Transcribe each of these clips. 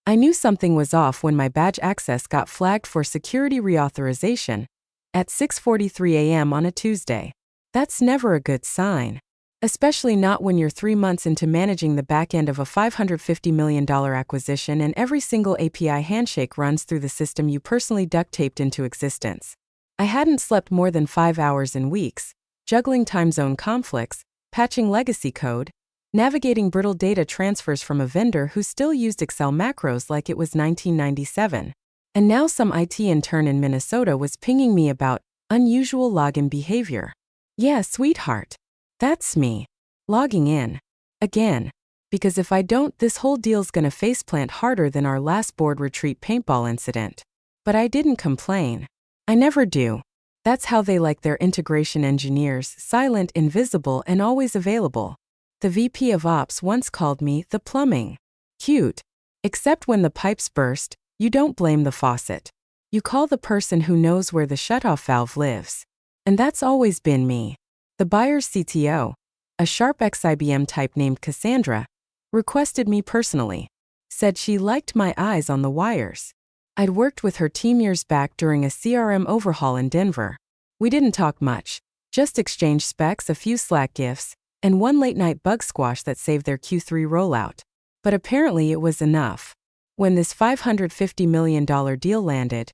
I knew something was off when my badge access got flagged for security reauthorization at 6:43 a.m. on a Tuesday. That's never a good sign. Especially not when you're 3 months into managing the back end of a $550 million acquisition and every single API handshake runs through the system you personally duct-taped into existence. I hadn't slept more than 5 hours in weeks, juggling time zone conflicts, patching legacy code, navigating brittle data transfers from a vendor who still used Excel macros like it was 1997. And now some IT intern in Minnesota was pinging me about unusual login behavior. Yeah, sweetheart. That's me. Logging in. Again. Because if I don't, this whole deal's gonna faceplant harder than our last board retreat paintball incident. But I didn't complain. I never do. That's how they like their integration engineers, silent, invisible, and always available. The VP of Ops once called me the plumbing. Cute. Except when the pipes burst, you don't blame the faucet. You call the person who knows where the shutoff valve lives. And that's always been me. The buyer's CTO, a sharp ex-IBM type named Cassandra, requested me personally. Said she liked my eyes on the wires. I'd worked with her team years back during a CRM overhaul in Denver. We didn't talk much, just exchanged specs, a few Slack gifs, and one late-night bug squash that saved their Q3 rollout. But apparently it was enough. When this $550 million deal landed,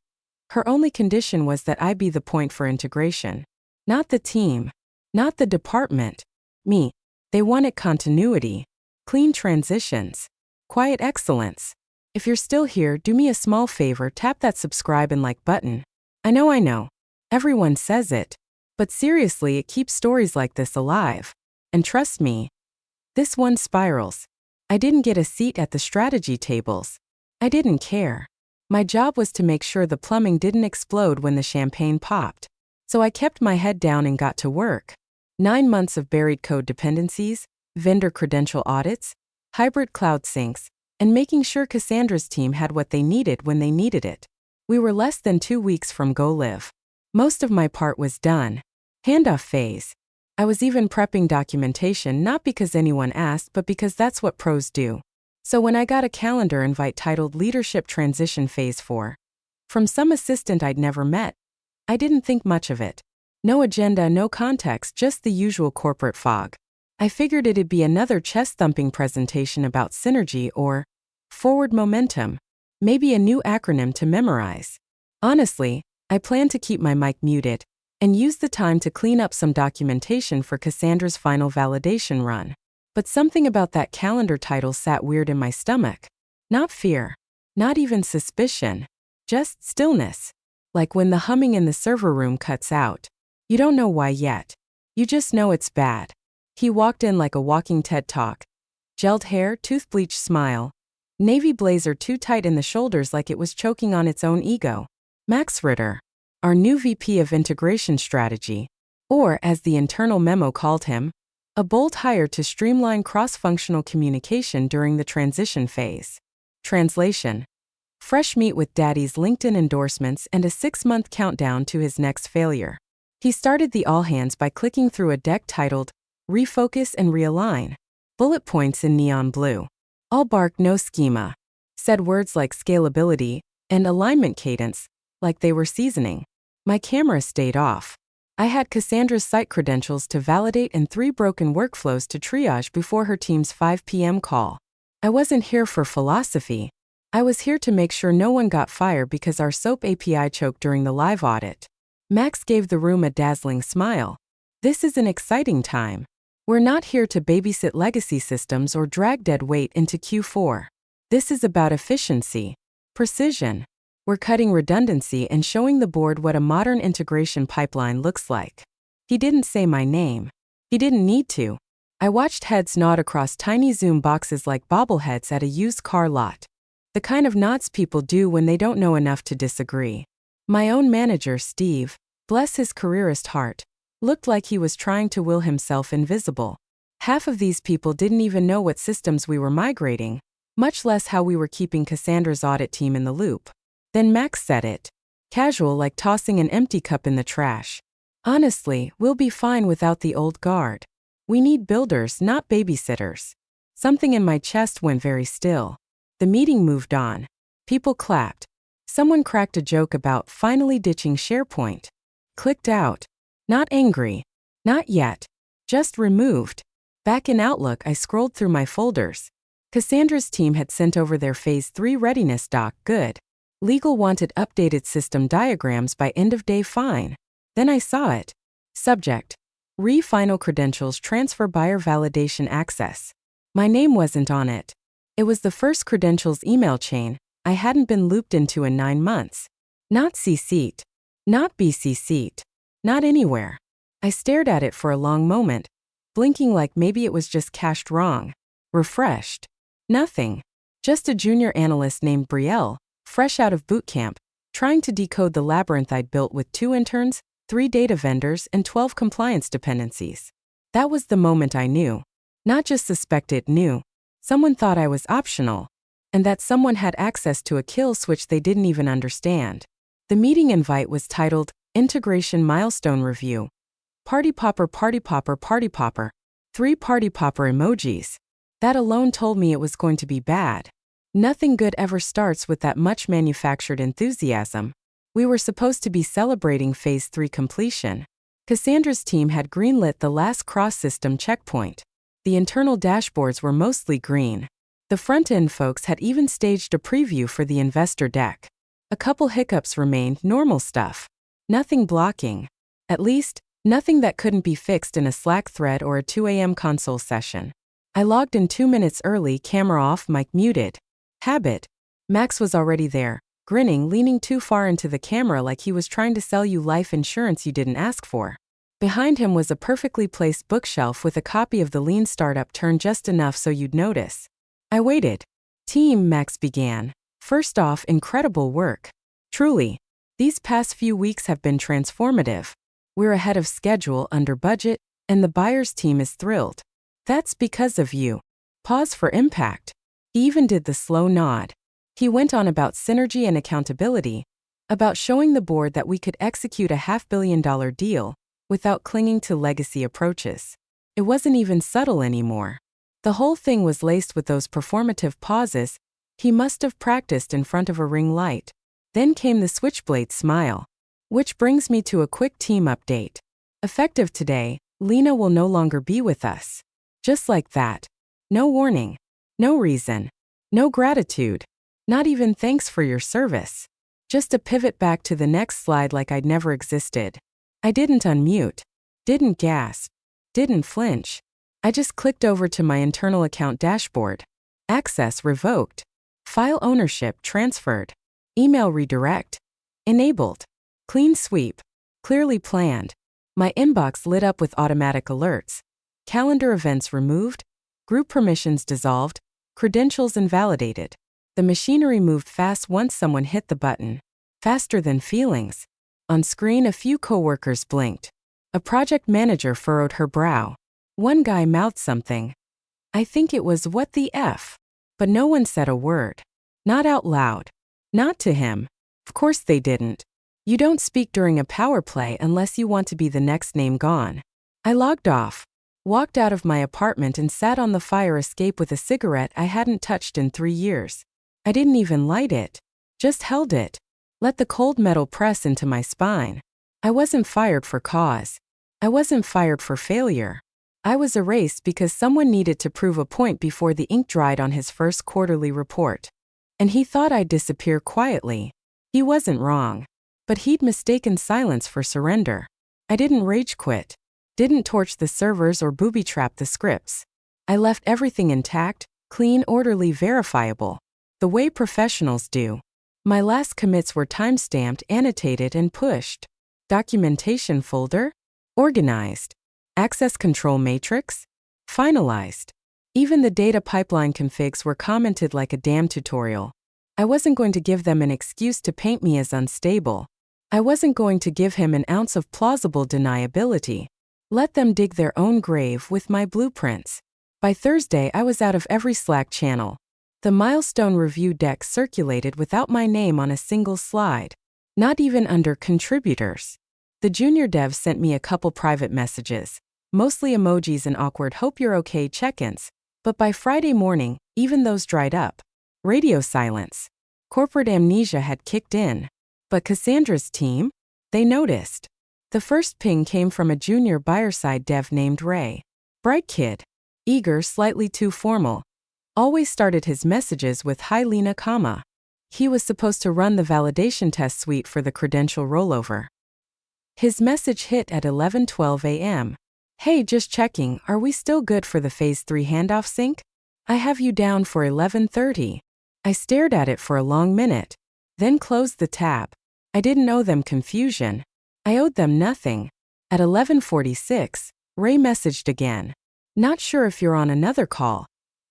her only condition was that I be the point for integration. Not the team. Not the department. Me. They wanted continuity. Clean transitions. Quiet excellence. If you're still here, do me a small favor, tap that subscribe and like button. I know. Everyone says it. But seriously, it keeps stories like this alive. And trust me, this one spirals. I didn't get a seat at the strategy tables. I didn't care. My job was to make sure the plumbing didn't explode when the champagne popped. So I kept my head down and got to work. 9 months of buried code dependencies, vendor credential audits, hybrid cloud syncs, and making sure Cassandra's team had what they needed when they needed it. We were less than 2 weeks from go live. Most of my part was done. Handoff phase. I was even prepping documentation not because anyone asked but because that's what pros do. So when I got a calendar invite titled Leadership Transition Phase 4 from some assistant I'd never met, I didn't think much of it. No agenda, no context, just the usual corporate fog. I figured it'd be another chest-thumping presentation about synergy or forward momentum, maybe a new acronym to memorize. Honestly, I planned to keep my mic muted and use the time to clean up some documentation for Cassandra's final validation run. But something about that calendar title sat weird in my stomach. Not fear, not even suspicion, just stillness. Like when the humming in the server room cuts out. You don't know why yet. You just know it's bad. He walked in like a walking TED Talk. Gelled hair, tooth bleach smile. Navy blazer too tight in the shoulders like it was choking on its own ego. Max Ritter, our new VP of Integration Strategy, or as the internal memo called him, a bold hire to streamline cross-functional communication during the transition phase. Translation. Fresh meat with Daddy's LinkedIn endorsements and a 6-month countdown to his next failure. He started the all-hands by clicking through a deck titled, Refocus and Realign. Bullet points in neon blue. All bark, no schema. Said words like scalability and alignment cadence, like they were seasoning. My camera stayed off. I had Cassandra's site credentials to validate and 3 broken workflows to triage before her team's 5 p.m. call. I wasn't here for philosophy. I was here to make sure no one got fired because our SOAP API choked during the live audit. Max gave the room a dazzling smile. This is an exciting time. We're not here to babysit legacy systems or drag dead weight into Q4. This is about efficiency, precision. We're cutting redundancy and showing the board what a modern integration pipeline looks like. He didn't say my name. He didn't need to. I watched heads nod across tiny Zoom boxes like bobbleheads at a used car lot. The kind of nods people do when they don't know enough to disagree. My own manager, Steve, bless his careerist heart, looked like he was trying to will himself invisible. Half of these people didn't even know what systems we were migrating, much less how we were keeping Cassandra's audit team in the loop. Then Max said it. Casual, like tossing an empty cup in the trash. Honestly, we'll be fine without the old guard. We need builders, not babysitters. Something in my chest went very still. The meeting moved on. People clapped. Someone cracked a joke about finally ditching SharePoint. Clicked out. Not angry. Not yet. Just removed. Back in Outlook, I scrolled through my folders. Cassandra's team had sent over their Phase 3 readiness doc. Good. Legal wanted updated system diagrams by end of day. Fine. Then I saw it. Subject. Final credentials transfer buyer validation access. My name wasn't on it. It was the first credentials email chain I hadn't been looped into in 9 months. Not CC'd. Not BCC'd. Not anywhere. I stared at it for a long moment, blinking like maybe it was just cached wrong. Refreshed. Nothing. Just a junior analyst named Brielle, fresh out of boot camp, trying to decode the labyrinth I'd built with 2 interns, 3 data vendors, and 12 compliance dependencies. That was the moment I knew. Not just suspected, knew. Someone thought I was optional, and that someone had access to a kill switch they didn't even understand. The meeting invite was titled, Integration Milestone Review. Party popper, party popper, party popper. 3 party popper emojis. That alone told me it was going to be bad. Nothing good ever starts with that much manufactured enthusiasm. We were supposed to be celebrating Phase 3 completion. Cassandra's team had greenlit the last cross-system checkpoint. The internal dashboards were mostly green. The front-end folks had even staged a preview for the investor deck. A couple hiccups remained, normal stuff. Nothing blocking. At least, nothing that couldn't be fixed in a Slack thread or a 2 a.m. console session. I logged in 2 minutes early, camera off, mic muted. Habit. Max was already there, grinning, leaning too far into the camera like he was trying to sell you life insurance you didn't ask for. Behind him was a perfectly placed bookshelf with a copy of the Lean Startup turned just enough so you'd notice. I waited. Team, Max began. First off, incredible work. Truly. These past few weeks have been transformative. We're ahead of schedule, under budget, and the buyer's team is thrilled. That's because of you. Pause for impact. He even did the slow nod. He went on about synergy and accountability, about showing the board that we could execute a $500 million deal without clinging to legacy approaches. It wasn't even subtle anymore. The whole thing was laced with those performative pauses he must have practiced in front of a ring light. Then came the switchblade smile. Which brings me to a quick team update. Effective today, Lena will no longer be with us. Just like that. No warning. No reason. No gratitude. Not even thanks for your service. Just a pivot back to the next slide like I'd never existed. I didn't unmute. Didn't gasp. Didn't flinch. I just clicked over to my internal account dashboard. Access revoked. File ownership transferred. Email redirect. Enabled. Clean sweep. Clearly planned. My inbox lit up with automatic alerts. Calendar events removed. Group permissions dissolved. Credentials invalidated. The machinery moved fast once someone hit the button. Faster than feelings. On screen, a few coworkers blinked. A project manager furrowed her brow. One guy mouthed something. I think it was "what the F?" But no one said a word. Not out loud. Not to him. Of course they didn't. You don't speak during a power play unless you want to be the next name gone. I logged off. Walked out of my apartment and sat on the fire escape with a cigarette I hadn't touched in 3 years. I didn't even light it. Just held it. Let the cold metal press into my spine. I wasn't fired for cause. I wasn't fired for failure. I was erased because someone needed to prove a point before the ink dried on his first quarterly report. And he thought I'd disappear quietly. He wasn't wrong. But he'd mistaken silence for surrender. I didn't rage quit. Didn't torch the servers or booby-trap the scripts. I left everything intact, clean, orderly, verifiable. The way professionals do. My last commits were time-stamped, annotated, and pushed. Documentation folder? Organized. Access control matrix? Finalized. Even the data pipeline configs were commented like a damn tutorial. I wasn't going to give them an excuse to paint me as unstable. I wasn't going to give him an ounce of plausible deniability. Let them dig their own grave with my blueprints. By Thursday, I was out of every Slack channel. The milestone review deck circulated without my name on a single slide. Not even under contributors. The junior devs sent me a couple private messages, mostly emojis and awkward hope you're okay check-ins, but by Friday morning, even those dried up. Radio silence. Corporate amnesia had kicked in. But Cassandra's team? They noticed. The first ping came from a junior buyer-side dev named Ray. Bright kid. Eager, slightly too formal. Always started his messages with "Hi Lena, comma." He was supposed to run the validation test suite for the credential rollover. His message hit at 11:12 a.m. "Hey, just checking, are we still good for the Phase 3 handoff sync? I have you down for 11:30. I stared at it for a long minute, then closed the tab. I didn't owe them confusion. I owed them nothing. At 11:46, Ray messaged again. "Not sure if you're on another call.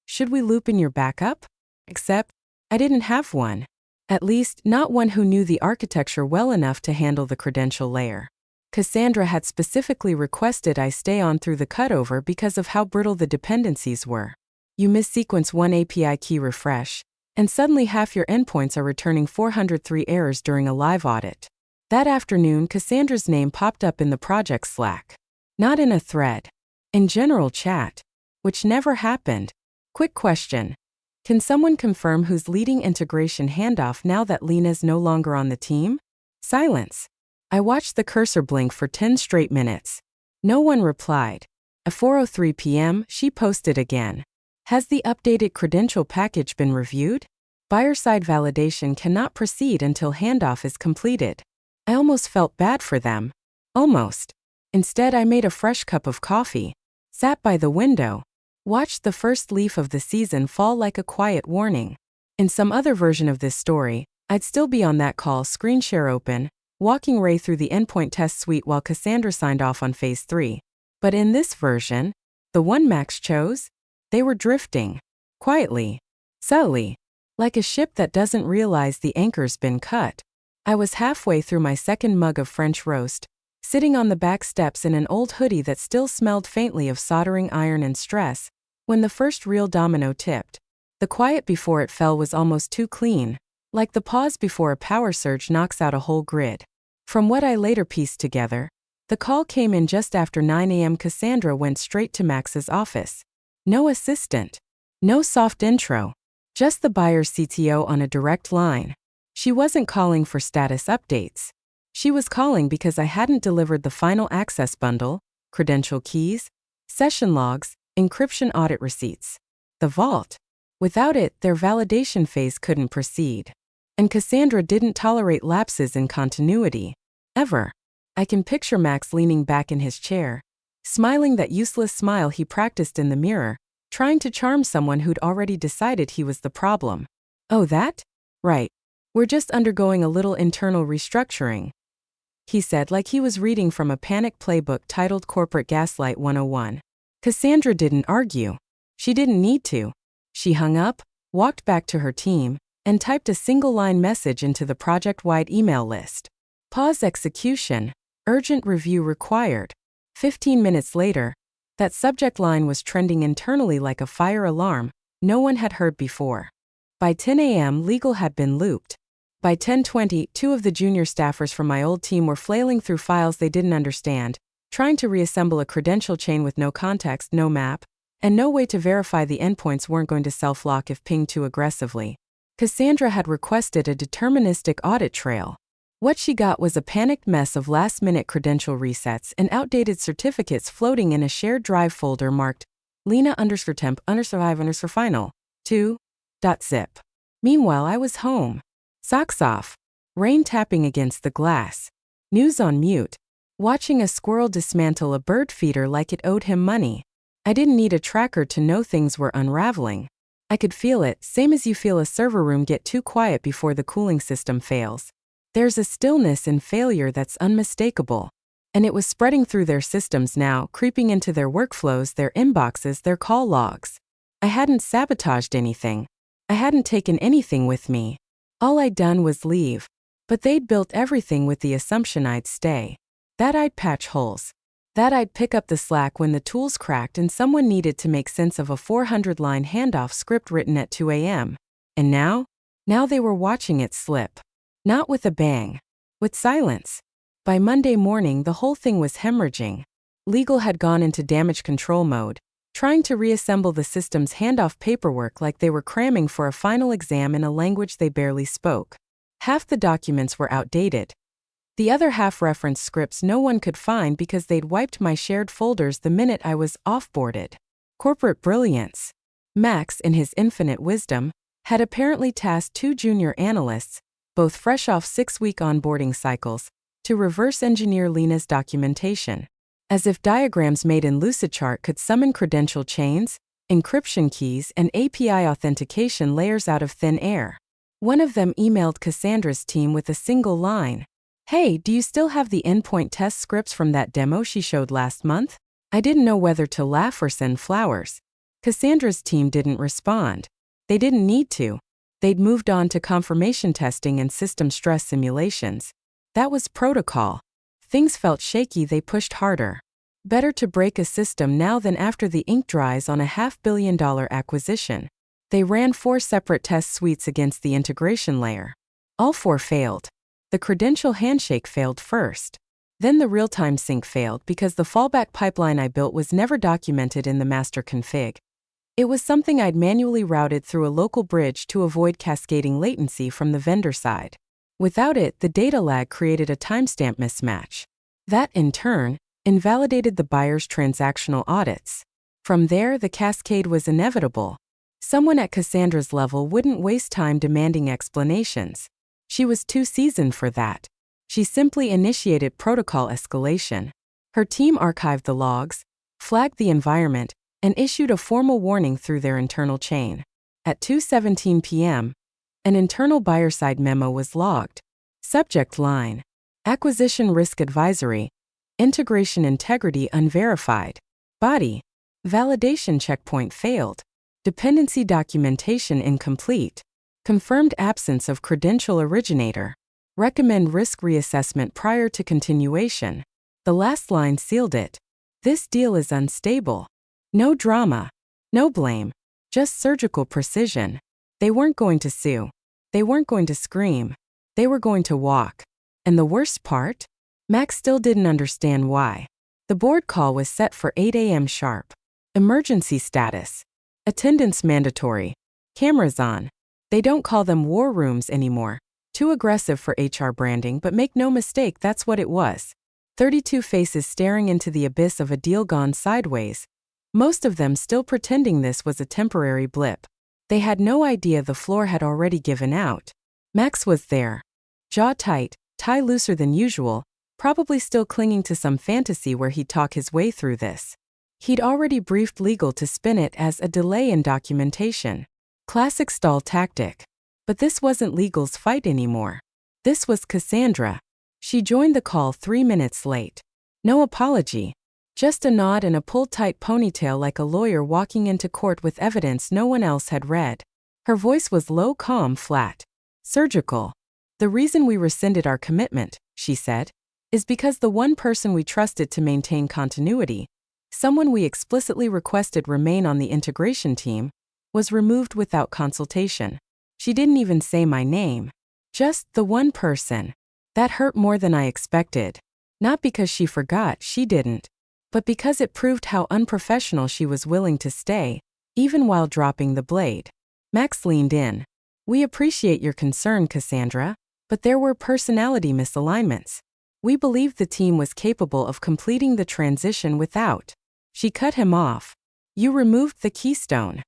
Should we loop in your backup?" Except, I didn't have one. At least, not one who knew the architecture well enough to handle the credential layer. Cassandra had specifically requested I stay on through the cutover because of how brittle the dependencies were. You miss sequence 1 API key refresh, and suddenly half your endpoints are returning 403 errors during a live audit. That afternoon, Cassandra's name popped up in the project Slack. Not in a thread. In general chat. Which never happened. Quick question. Can someone confirm who's leading integration handoff now that Lena's no longer on the team? Silence. I watched the cursor blink for 10 straight minutes. No one replied. At 4:03 p.m., she posted again. Has the updated credential package been reviewed? Buyer-side validation cannot proceed until handoff is completed. I almost felt bad for them. Almost. Instead, I made a fresh cup of coffee, sat by the window, watched the first leaf of the season fall like a quiet warning. In some other version of this story, I'd still be on that call, screen share open, walking Ray through the endpoint test suite while Cassandra signed off on Phase 3. But in this version, the one Max chose, they were drifting. Quietly. Subtly. Like a ship that doesn't realize the anchor's been cut. I was halfway through my second mug of French roast, sitting on the back steps in an old hoodie that still smelled faintly of soldering iron and stress, when the first real domino tipped. The quiet before it fell was almost too clean, like the pause before a power surge knocks out a whole grid. From what I later pieced together, the call came in just after 9 a.m. Cassandra went straight to Max's office. No assistant. No soft intro. Just the buyer's CTO on a direct line. She wasn't calling for status updates. She was calling because I hadn't delivered the final access bundle, credential keys, session logs, encryption audit receipts. The vault. Without it, their validation phase couldn't proceed. And Cassandra didn't tolerate lapses in continuity. Ever. I can picture Max leaning back in his chair, smiling that useless smile he practiced in the mirror, trying to charm someone who'd already decided he was the problem. "Oh, that? Right. We're just undergoing a little internal restructuring," he said like he was reading from a panic playbook titled Corporate Gaslight 101. Cassandra didn't argue. She didn't need to. She hung up, walked back to her team, and typed a single-line message into the project-wide email list. Pause execution. Urgent review required. 15 minutes later, that subject line was trending internally like a fire alarm no one had heard before. By 10 a.m., legal had been looped. By 10:20, two of the junior staffers from my old team were flailing through files they didn't understand, trying to reassemble a credential chain with no context, no map, and no way to verify the endpoints weren't going to self-lock if pinged too aggressively. Cassandra had requested a deterministic audit trail. What she got was a panicked mess of last-minute credential resets and outdated certificates floating in a shared drive folder marked Lena_temp_survive_final 2.zip. Meanwhile, I was home. Socks off. Rain tapping against the glass. News on mute. Watching a squirrel dismantle a bird feeder like it owed him money. I didn't need a tracker to know things were unraveling. I could feel it, same as you feel a server room get too quiet before the cooling system fails. There's a stillness in failure that's unmistakable. And it was spreading through their systems now, creeping into their workflows, their inboxes, their call logs. I hadn't sabotaged anything. I hadn't taken anything with me. All I'd done was leave. But they'd built everything with the assumption I'd stay. That I'd patch holes. That I'd pick up the slack when the tools cracked and someone needed to make sense of a 400-line handoff script written at 2 a.m. And now? Now they were watching it slip. Not with a bang. With silence. By Monday morning, the whole thing was hemorrhaging. Legal had gone into damage control mode, trying to reassemble the system's handoff paperwork like they were cramming for a final exam in a language they barely spoke. Half the documents were outdated. The other half referenced scripts no one could find because they'd wiped my shared folders the minute I was offboarded. Corporate brilliance. Max, in his infinite wisdom, had apparently tasked 2 junior analysts, both fresh off 6-week onboarding cycles, to reverse engineer Lena's documentation. As if diagrams made in Lucidchart could summon credential chains, encryption keys, and API authentication layers out of thin air. One of them emailed Cassandra's team with a single line. "Hey, do you still have the endpoint test scripts from that demo she showed last month?" I didn't know whether to laugh or send flowers. Cassandra's team didn't respond. They didn't need to. They'd moved on to confirmation testing and system stress simulations. That was protocol. Things felt shaky, they pushed harder. Better to break a system now than after the ink dries on a $500 million acquisition. They ran 4 separate test suites against the integration layer. All 4 failed. The credential handshake failed first. Then the real-time sync failed because the fallback pipeline I built was never documented in the master config. It was something I'd manually routed through a local bridge to avoid cascading latency from the vendor side. Without it, the data lag created a timestamp mismatch. That, in turn, invalidated the buyer's transactional audits. From there, the cascade was inevitable. Someone at Cassandra's level wouldn't waste time demanding explanations. She was too seasoned for that. She simply initiated protocol escalation. Her team archived the logs, flagged the environment, and issued a formal warning through their internal chain. At 2:17 p.m., an internal buyer-side memo was logged. Subject line: Acquisition Risk Advisory. Integration integrity unverified. Body: Validation checkpoint failed. Dependency documentation incomplete. Confirmed absence of credential originator. Recommend risk reassessment prior to continuation. The last line sealed it. This deal is unstable. No drama. No blame. Just surgical precision. They weren't going to sue. They weren't going to scream. They were going to walk. And the worst part? Max still didn't understand why. The board call was set for 8 a.m. sharp. Emergency status. Attendance mandatory. Cameras on. They don't call them war rooms anymore. Too aggressive for HR branding, but make no mistake, that's what it was. 32 faces staring into the abyss of a deal gone sideways. Most of them still pretending this was a temporary blip. They had no idea the floor had already given out. Max was there. Jaw tight, tie looser than usual, probably still clinging to some fantasy where he'd talk his way through this. He'd already briefed legal to spin it as a delay in documentation. Classic stall tactic. But this wasn't legal's fight anymore. This was Cassandra. She joined the call 3 minutes late. No apology. Just a nod and a pulled-tight ponytail like a lawyer walking into court with evidence no one else had read. Her voice was low, calm, flat. Surgical. The reason we rescinded our commitment, she said, is because the one person we trusted to maintain continuity, someone we explicitly requested remain on the integration team, was removed without consultation. She didn't even say my name. Just the one person. That hurt more than I expected. Not because she forgot, she didn't. But because it proved how unprofessional she was willing to stay, even while dropping the blade. Max leaned in. We appreciate your concern, Cassandra, but there were personality misalignments. We believed the team was capable of completing the transition without. She cut him off. You removed the keystone.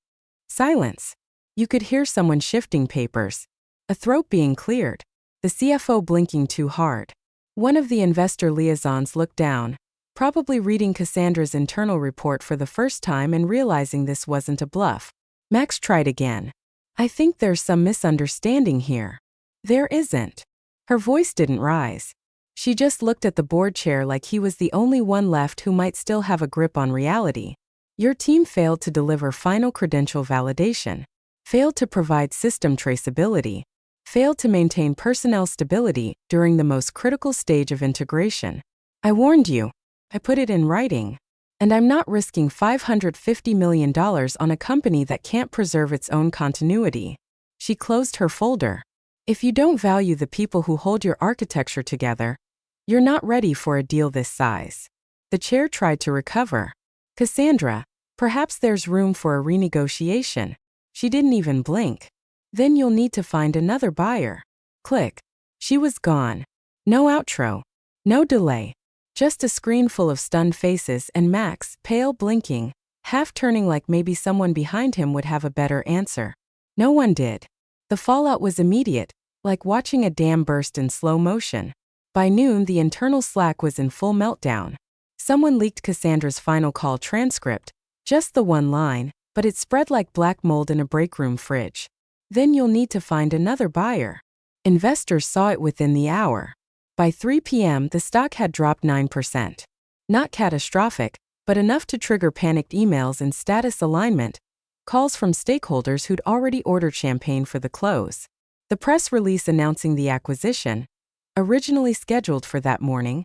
Silence. You could hear someone shifting papers. A throat being cleared. The CFO blinking too hard. One of the investor liaisons looked down, probably reading Cassandra's internal report for the first time and realizing this wasn't a bluff. Max tried again. I think there's some misunderstanding here. There isn't. Her voice didn't rise. She just looked at the board chair like he was the only one left who might still have a grip on reality. Your team failed to deliver final credential validation, failed to provide system traceability, failed to maintain personnel stability during the most critical stage of integration. I warned you. I put it in writing. And I'm not risking $550 million on a company that can't preserve its own continuity. She closed her folder. If you don't value the people who hold your architecture together, you're not ready for a deal this size. The chair tried to recover. Cassandra, Perhaps there's room for a renegotiation. She didn't even blink. Then you'll need to find another buyer. Click. She was gone. No outro. No delay. Just a screen full of stunned faces and Max, pale, blinking, half turning like maybe someone behind him would have a better answer. No one did. The fallout was immediate, like watching a dam burst in slow motion. By noon, the internal Slack was in full meltdown. Someone leaked Cassandra's final call transcript, just the one line, but it spread like black mold in a breakroom fridge. Then you'll need to find another buyer. Investors saw it within the hour. By 3 p.m., the stock had dropped 9%. Not catastrophic, but enough to trigger panicked emails and status alignment, calls from stakeholders who'd already ordered champagne for the close. The press release announcing the acquisition, originally scheduled for that morning,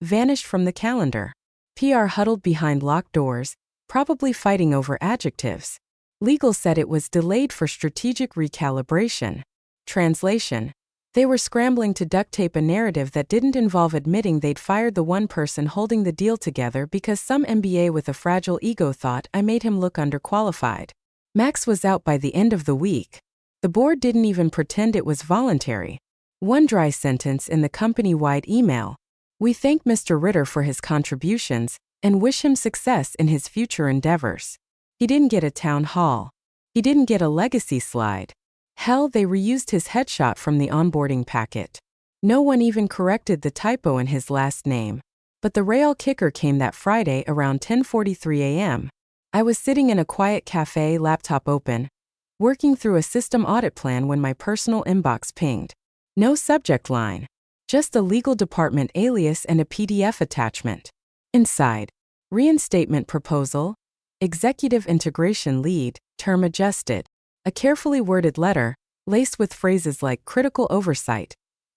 vanished from the calendar. PR huddled behind locked doors, probably fighting over adjectives. Legal said it was delayed for strategic recalibration. Translation: they were scrambling to duct tape a narrative that didn't involve admitting they'd fired the one person holding the deal together because some MBA with a fragile ego thought I made him look underqualified. Max was out by the end of the week. The board didn't even pretend it was voluntary. One dry sentence in the company-wide email: we thank Mr. Ritter for his contributions and wish him success in his future endeavors. He didn't get a town hall. He didn't get a legacy slide. Hell, they reused his headshot from the onboarding packet. No one even corrected the typo in his last name. But the real kicker came that Friday around 10:43 a.m. I was sitting in a quiet cafe, laptop open, working through a system audit plan when my personal inbox pinged. No subject line. Just a legal department alias and a PDF attachment. Inside: reinstatement proposal, executive integration lead, term adjusted. A carefully worded letter, laced with phrases like critical oversight,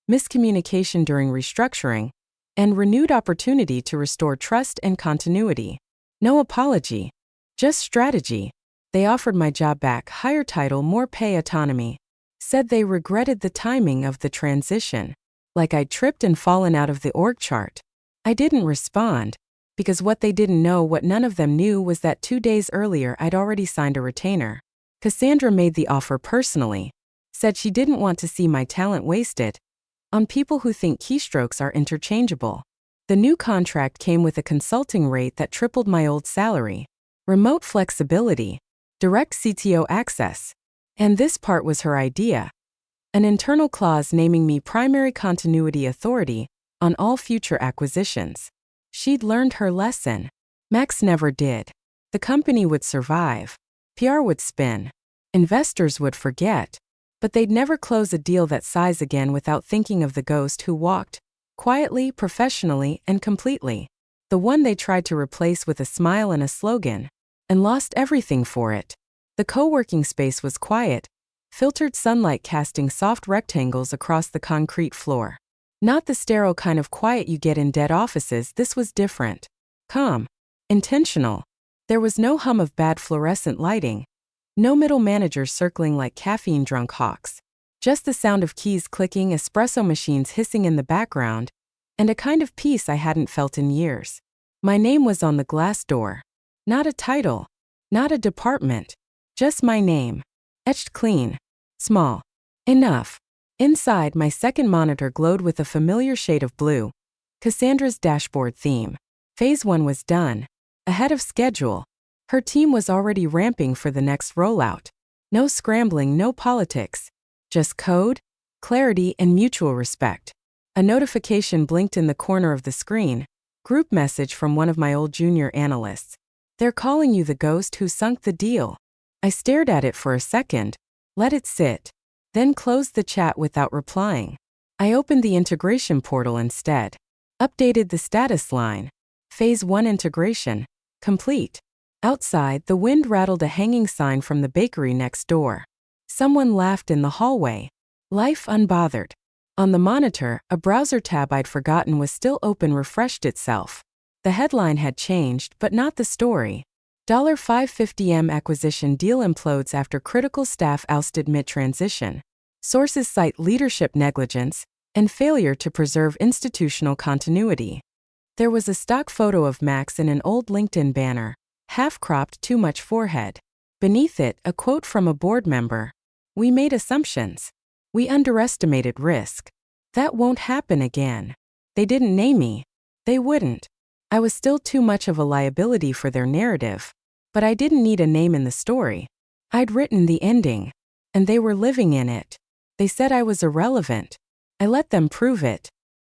miscommunication during restructuring, and renewed opportunity to restore trust and continuity. No apology. Just strategy. They offered my job back, higher title, more pay, autonomy. Said they regretted the timing of the transition. Like I'd tripped and fallen out of the org chart. I didn't respond, because what they didn't know, what none of them knew, was that 2 days earlier I'd already signed a retainer. Cassandra made the offer personally. Said she didn't want to see my talent wasted on people who think keystrokes are interchangeable. The new contract came with a consulting rate that tripled my old salary, remote flexibility, direct CTO access. And this part was her idea. An internal clause naming me primary continuity authority on all future acquisitions. She'd learned her lesson. Max never did. The company would survive. PR would spin. Investors would forget. But they'd never close a deal that size again without thinking of the ghost who walked, quietly, professionally, and completely. The one they tried to replace with a smile and a slogan, and lost everything for it. The co-working space was quiet, filtered sunlight casting soft rectangles across the concrete floor. Not the sterile kind of quiet you get in dead offices. This was different. Calm. Intentional. There was no hum of bad fluorescent lighting. No middle managers circling like caffeine-drunk hawks. Just the sound of keys clicking, espresso machines hissing in the background, and a kind of peace I hadn't felt in years. My name was on the glass door. Not a title. Not a department. Just my name. Etched clean. Small. Enough. Inside, my second monitor glowed with a familiar shade of blue. Cassandra's dashboard theme. Phase 1 was done. Ahead of schedule. Her team was already ramping for the next rollout. No scrambling, no politics. Just code, clarity, and mutual respect. A notification blinked in the corner of the screen. Group message from one of my old junior analysts. They're calling you the ghost who sunk the deal. I stared at it for a second, let it sit, then closed the chat without replying. I opened the integration portal instead. Updated the status line. Phase 1 integration. Complete. Outside, the wind rattled a hanging sign from the bakery next door. Someone laughed in the hallway. Life unbothered. On the monitor, a browser tab I'd forgotten was still open refreshed itself. The headline had changed, but not the story. $550M acquisition deal implodes after critical staff ousted mid-transition. Sources cite leadership negligence and failure to preserve institutional continuity. There was a stock photo of Max in an old LinkedIn banner, Half-cropped, too much forehead. Beneath it, a quote from a board member. We made assumptions. We underestimated risk. That won't happen again. They didn't name me. They wouldn't. I was still too much of a liability for their narrative. But I didn't need a name in the story. I'd written the ending. And they were living in it. They said I was irrelevant. I let them prove it.